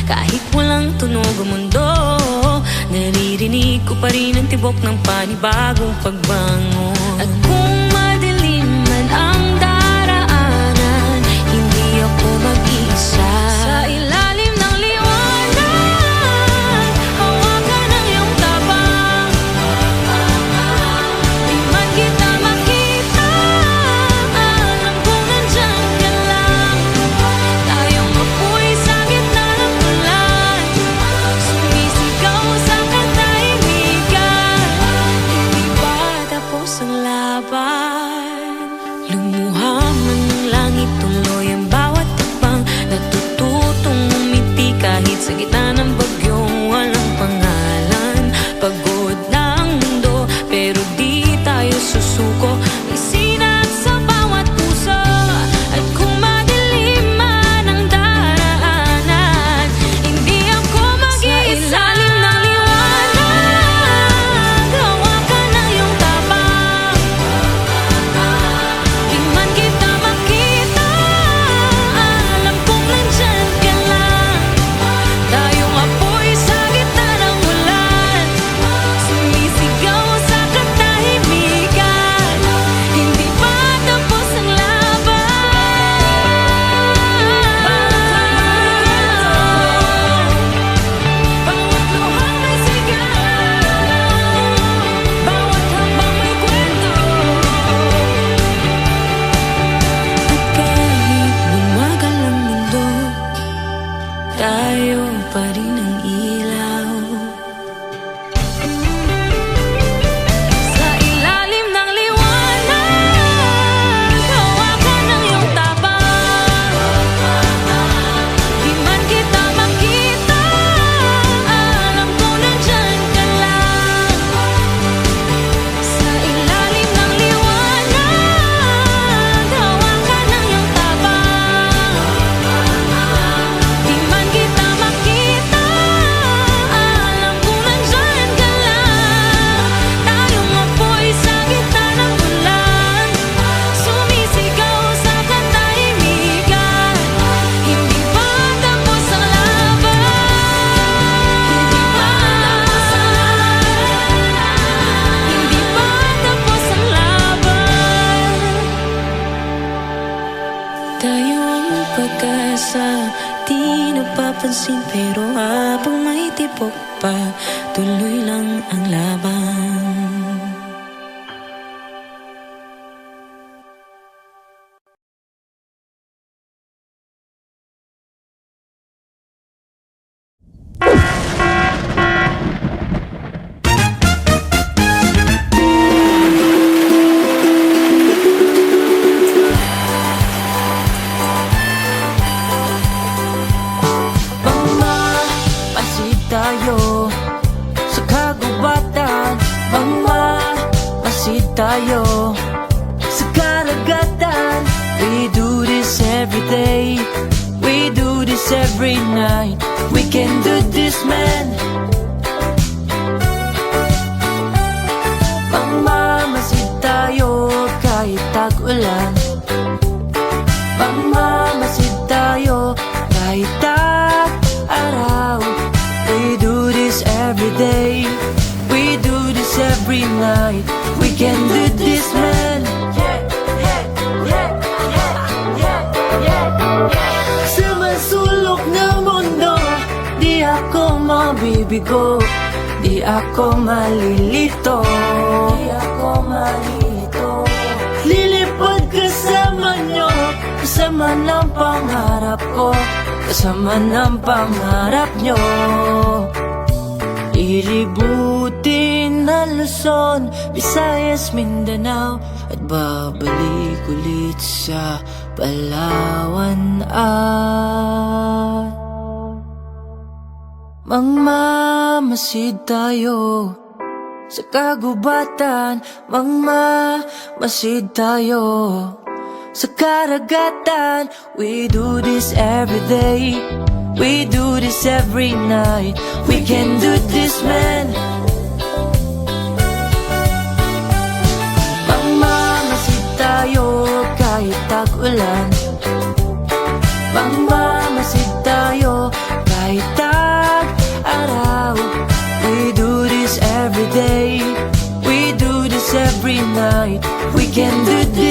Kahit walang tunog ang mundo, naririnig ko pa rin ang tibok ng panibagong pagbangon. At kung madilim man ang daraanan, hindi ako mag-iisa. Sa ilalim ng liwanag, hawakan ang iyong tabang. Di man kita makita, alam kong nandyan ka lang. Tayong apoy sa gitna ng ulan, sumisigaw sa katahimikan. Hindi pa tapos ang laban. Lumuha man ng langit, tuloy ang bawat takbang. Natututong umiti kahit sa gitna ng bagyong walang pangalan. Pagod na ang mundo, pero di tayo susuko. May sinat sa bawat puso. At kung madilim man ang daraanan, hindi ako mag-iisa. Sa ilalim ng liwanag, hawakan ang iyong tabang. Di man kita makita, alam kong nandyan ka lang. Tayong apoy sa gitna ng ulan, sumisigaw sa katahimikan. Hindi pa tapos ang laban. Bawat luha may sigaw, bawat hakbang may kwento. At kahit bumagal ang mundo, tayo pa rin ang ilaw. Sa ilalim ng liwanag, hawakan ang iyong tabang. Di man kita makita, alam ko nandyan ka lang. Sa ilalim ng liwanag, hawakan ang iyong tabang. Di man kita makita, alam ko nandyan ka lang. Tayong apoy sa gitna ng ulan, sumisigaw sa katahimikan. Hindi pa tapos ang laban. Hindi pa tapos ang laban. Hindi pa tapos ang laban. Tayo ang pag-asa, di napapansin, pero habang may tibok pa, tuloy lang ang laban. Masid tayo sa kagubatan. Masid tayo sa karagatan. We do this every day, we do this every night. We can do this, man. Masid tayo kahit tag-ulan. Masid tayo kahit tag-araw. We do this every day, we do this every night. We can do this, man. Sa masulok ng mundo, di ako mabibigo, di ako malilito, di ako malilito. Lilipad kasama nyo, kasama ng pangarap ko, kasama ng pangarap nyo. Ilibutin na Luzon, Visayas, Mindanao, at babalik ulit sa Palawan at mangmamasid tayo sa kagubatan. Mangmamasid tayo sa karagatan. We do this every day, we do this every night. We can do this, man. Mangmamasid tayo kahit tag-ulan. Mangmamasid tayo kahit do this